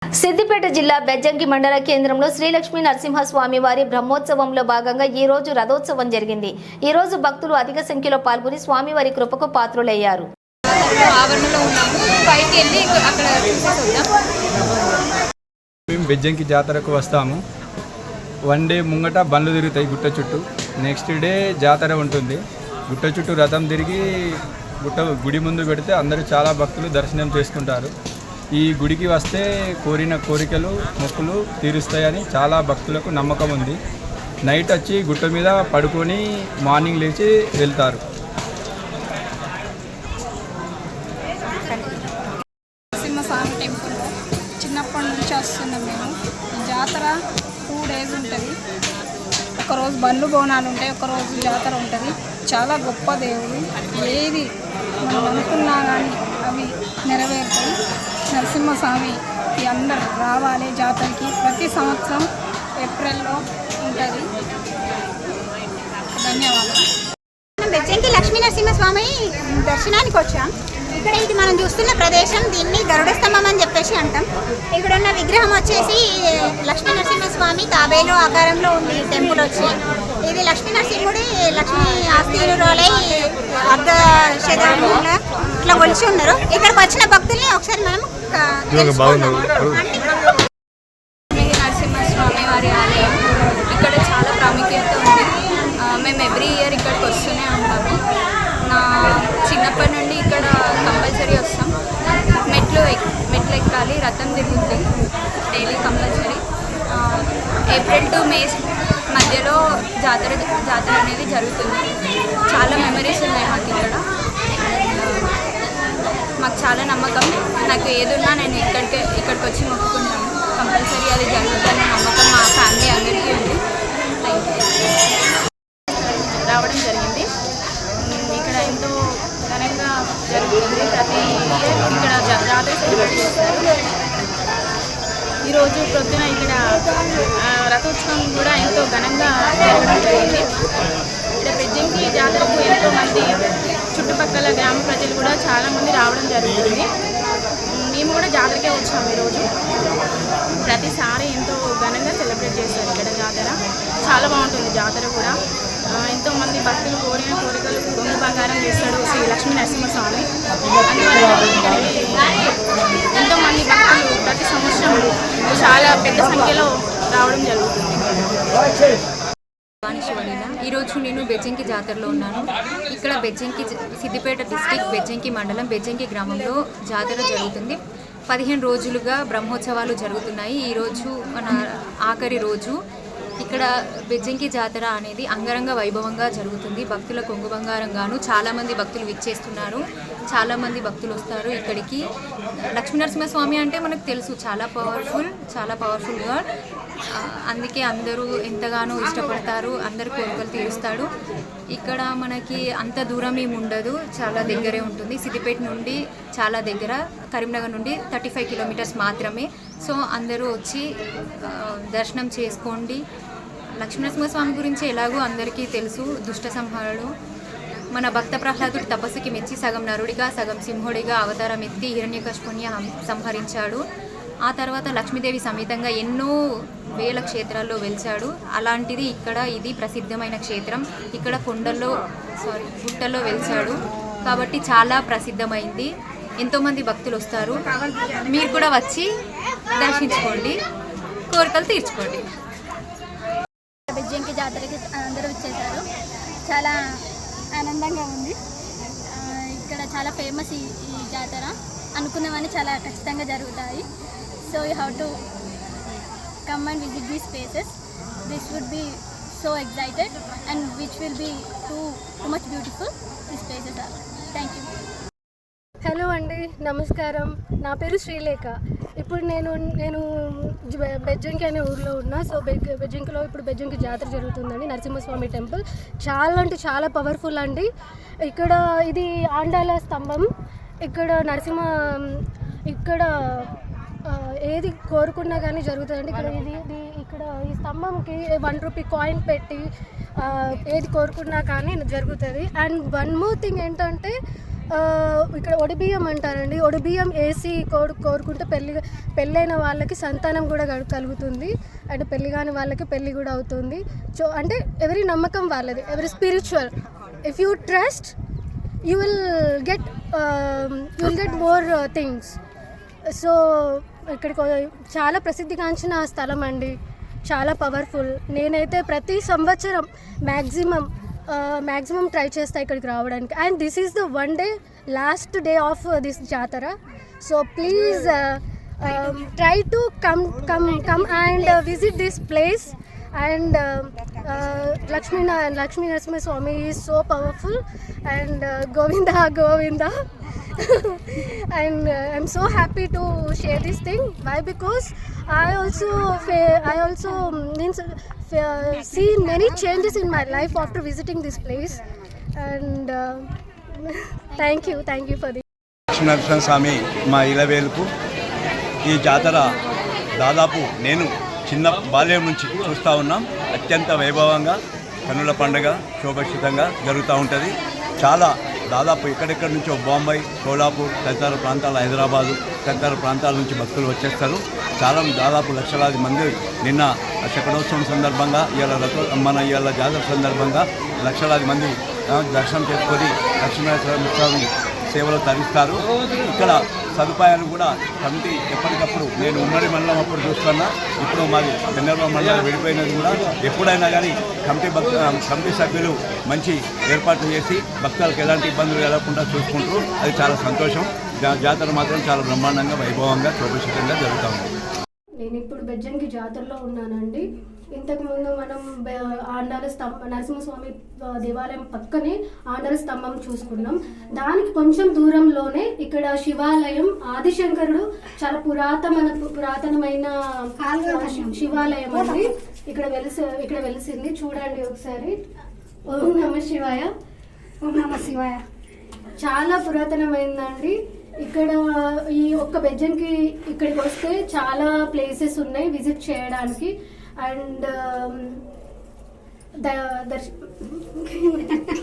సిద్దిపేట జిల్లా బెజ్జంకి మండల కేంద్రంలో శ్రీ లక్ష్మీ నరసింహస్వామి వారి బ్రహ్మోత్సవంలో భాగంగా ఈ రోజు రథోత్సవం జరిగింది. ఈ రోజు భక్తులు అధిక సంఖ్యలో పాల్గొని స్వామివారి కృపకు పాత్రులయ్యారు. మేము బెజ్జంకి జాతరకు వస్తాము. వన్ డే ముంగట బండ్లు తిరుగుతాయి గుట్ట చుట్టూ. నెక్స్ట్ డే జాతర ఉంటుంది. గుట్ట చుట్టూ రథం తిరిగి గుడి ముందు పెడితే అందరూ చాలా భక్తులు దర్శనం చేసుకుంటారు. ఈ గుడికి వస్తే కోరిన కోరికలు మొక్కులు తీరుస్తాయని చాలా భక్తులకు నమ్మకం ఉంది. నైట్ వచ్చి గుట్ట మీద పడుకొని మార్నింగ్ లేచి వెళ్తారు. నరసింహస్వామి టెంపుల్ చిన్నప్పటి నుంచి వస్తున్నాం మేము. ఈ జాతర 2 days ఉంటుంది. ఒకరోజు బండ్లు బోనాలు ఉంటాయి, ఒకరోజు జాతర ఉంటుంది. చాలా గొప్ప దేవుడు. ఏది మనం అనుకున్నా కానీ అవి నెరవేరుతాయి. నరసింహస్వామికి అందరు రావాలి జాతరకి. ప్రతి సంవత్సరం ఏప్రిల్లో ఉంటుంది. ధన్యవాదాలు. బెజ్జంకి లక్ష్మీ నరసింహస్వామి దర్శనానికి వచ్చాం. ఇక్కడ ఇది మనం చూస్తున్న ప్రదేశం, దీన్ని గరుడ స్తంభం అని చెప్పేసి అంటాం. ఇక్కడ ఉన్న విగ్రహం వచ్చేసి లక్ష్మీ నరసింహస్వామి తాబేలు ఆకారంలో ఉంది. ఈ టెంపుల్ వచ్చి ఇది లక్ష్మీ నరసింహుడి లక్ష్మీ ఆస్తిరాలై అర్ధ శతాబ్దంలో ఇట్లా కొలిచి ఉన్నారు. ఇక్కడికి వచ్చిన భక్తుల్ని ఒకసారి మనం నరసింహస్వామి వారి ఆలయం ఇక్కడ చాలా ప్రాముఖ్యత ఉంది. మేము ఎవ్రీ ఇయర్ ఇక్కడికి వస్తూనే ఉంటాము. నా చిన్నప్పటి నుండి ఇక్కడ కంపల్సరీ వస్తాం. మెట్లు ఎక్కాలి, రథం తిరుగుతుంది డైలీ కంపల్సరీ. ఏప్రిల్ టు మే మధ్యలో జాతర అనేది జరుగుతుంది. చాలా మెమరీస్ ఉన్నాయి మాకు ఇక్కడ. మాకు చాలా నమ్మకం. నాకు ఏదున్నా నేను ఇక్కడికి వచ్చి మొక్కుకుంటాను. కంపల్సరీ అది జరుగుతుందనే నమ్మకం మా ఫ్యామిలీ అందరికీ ఉంది. రావడం జరిగింది. ఇక్కడ ఎంతో ఘనంగా జరుగుతుంది. ప్రతి ఇయర్ ఇక్కడ జాతర సెలబ్రేట్ చేస్తారు. ఈరోజు ప్రొద్దున ఇక్కడ రథోత్సవం కూడా ఎంతో ఘనంగా జరగడం జరిగింది. ఇక్కడ బెజ్జంకి జాతరకు ఎంతోమంది చుట్టుపక్కల గ్రామ ప్రజలు కూడా చాలామంది రావడం జరుగుతుంది. మేము కూడా జాతరకే వచ్చాము. ఈరోజు ప్రతిసారి ఎంతో ఘనంగా సెలబ్రేట్ చేస్తారు ఇక్కడ జాతర. చాలా బాగుంటుంది జాతర కూడా. ఎంతోమంది భక్తులు కోరిన కోరికలు కొంగు బంగారం చేస్తాడు శ్రీ లక్ష్మీ నరసింహస్వామి. అందువల్ల ఇక్కడికి ఎంతోమంది భక్తులు ప్రతి సంవత్సరం చాలా పెద్ద సంఖ్యలో రావడం జరుగుతుంది. ఈరోజు నేను బెజ్జంకి జాతరలో ఉన్నాను. ఇక్కడ బెజ్జంకి సిద్దిపేట డిస్టిక్ బెజ్జంకి మండలం బెజ్జంకి గ్రామంలో జాతర జరుగుతుంది. 15 రోజులుగా బ్రహ్మోత్సవాలు జరుగుతున్నాయి. ఈరోజు మన ఆఖరి రోజు. ఇక్కడ బెజ్జంకి జాతర అనేది అంగరంగ వైభవంగా జరుగుతుంది. భక్తుల కొంగు బంగారంగాను చాలామంది భక్తులు విచ్చేస్తున్నారు. చాలామంది భక్తులు వస్తారు ఇక్కడికి. లక్ష్మీనరసింహస్వామి అంటే మనకు తెలుసు, చాలా పవర్ఫుల్గా. అందుకే అందరూ ఎంతగానో ఇష్టపడతారు. అందరు కోరికలు తీరుస్తాడు. ఇక్కడ మనకి అంత దూరం ఏమి ఉండదు, చాలా దగ్గరే ఉంటుంది. సిద్దిపేట నుండి చాలా దగ్గర, కరీంనగర్ నుండి 35 kilometers మాత్రమే. సో అందరూ వచ్చి దర్శనం చేసుకోండి. లక్ష్మీనరసింహస్వామి గురించి ఎలాగో అందరికీ తెలుసు. దుష్ట సంహారుడు. మన భక్త ప్రహ్లాదుడి తపస్సుకి మెచ్చి సగం నరుడిగా సగం సింహుడిగా అవతారం ఎత్తి హిరణ్యకశిపుని సంహరించాడు. ఆ తర్వాత లక్ష్మీదేవి సమేతంగా ఎన్నో వేల క్షేత్రాల్లో వెలిచాడు. అలాంటిది ఇక్కడ ఇది ప్రసిద్ధమైన క్షేత్రం. ఇక్కడ గుట్టల్లో వెలిచాడు కాబట్టి చాలా ప్రసిద్ధమైంది. ఎంతోమంది భక్తులు వస్తారు. మీరు కూడా వచ్చి దర్శించుకోండి, కోరికలు తీర్చుకోండి. బెజ్జంకి జాతరకి అందరూ వచ్చేసారు. చాలా ఆనందంగా ఉంది. ఇక్కడ చాలా ఫేమస్ ఈ జాతర. అనుకున్నవన్నీ చాలా ఖచ్చితంగా జరుగుతాయి. So you have to come and visit these places. This would be so excited and which will be too much beautiful. These places are. Thank you. Hello అండి, నమస్కారం. నా పేరు శ్రీలేఖ. ఇప్పుడు నేను బెజ్జంకి అనే ఊర్లో ఉన్నా. సో బెజ్జంకిలో ఇప్పుడు బెజ్జంకి జాతర జరుగుతుందండి. నరసింహస్వామి టెంపుల్ చాలా అంటే చాలా పవర్ఫుల్ అండి. ఇక్కడ ఇది ఆండాల స్తంభం. ఇక్కడ ఏది కోరుకున్నా కానీ జరుగుతుందండి. ఇక్కడ ఈ స్తంభంకి 1 రూపీ కాయిన్ పెట్టి ఏది కోరుకున్నా కానీ జరుగుతుంది. అండ్ వన్ మోర్ థింగ్ ఏంటంటే ఇక్కడ ఒడిబియ్యం అంటారండి. ఒడిబియ్యం వేసి కోరుకుంటే పెళ్ళైన వాళ్ళకి సంతానం కూడా కలుగుతుంది, అండ్ పెళ్లి కాని వాళ్ళకి పెళ్ళి కూడా అవుతుంది. సో అంటే ఎవరి నమ్మకం వాళ్ళది, ఎవరి spiritual. If you trust you will get more things. So ఇక్కడికి చాలా ప్రసిద్ధిగాంచిన స్థలం అండి, చాలా పవర్ఫుల్. నేనైతే ప్రతి సంవత్సరం మ్యాక్సిమం ట్రై చేస్తా ఇక్కడికి రావడానికి. And this is the one day last day of this jatara. So please try to come and visit this place. And Lakshmi Narasimha Swami is so powerful, and Govinda and I'm so happy to share this thing. Why? Because I also see many changes in my life after visiting this place. And thank you for this. Lakshmi Narasimha Swamy మా ఇలవేలుపు ఈ జాతర దాదాపు నేను చిన్న బాల్యం నుంచి చూస్తూ ఉన్నాం. అత్యంత వైభవంగా కన్నుల పండుగ శోభక్షితంగా జరుగుతూ ఉంటుంది. చాలా దాదాపు ఎక్కడెక్కడి నుంచో బాంబై, సోలాపూర్ తదితర ప్రాంతాల, హైదరాబాదు తదితర ప్రాంతాల నుంచి భక్తులు వచ్చేస్తారు. చాలా దాదాపు లక్షలాది మంది నిన్న శకటోత్సవం సందర్భంగా ఇవాళ జాతర సందర్భంగా లక్షలాది మంది దర్శనం చేసుకొని లక్ష్మీనరసింహస్వామి సేవలు తరిస్తారు. ఇక్కడ సదుపాయాలు కూడా కమిటీ ఎప్పటికప్పుడు, నేను ఉమ్మడి మండలం అప్పుడు చూస్తున్నా, ఇప్పుడు మాది బెన్నెర్వ మండలం విడిపోయినది కూడా, ఎప్పుడైనా కానీ కమిటీ సభ్యులు మంచి ఏర్పాట్లు చేసి భక్తులకు ఎలాంటి ఇబ్బందులు కలగకుండా చూసుకుంటారు. అది చాలా సంతోషం. జాతర మాత్రం చాలా బ్రహ్మాండంగా వైభవంగా శోభశితంగా జరుగుతూ ఉంది. నేను ఇప్పుడు బెజ్జంకి జాతరలో ఉన్నానండి. ఇంతకుముందు మనం ఆండాల నరసింహస్వామి దేవాలయం పక్కనే ఆండాల స్తంభం చూసుకున్నాం. దానికి కొంచెం దూరంలోనే ఇక్కడ శివాలయం, ఆదిశంకరుడు చాలా పురాతనమైన శివాలయం అండి. ఇక్కడ వెలిసింది, చూడండి ఒకసారి. ఓం నమ శివాయ. ఓం నమ శివాయ. చాలా పురాతనమైందండి. ఇక్కడ ఈ ఒక్క బెజ్జంకి ఇక్కడికి వస్తే చాలా ప్లేసెస్ ఉన్నాయి విజిట్ చేయడానికి. అండ్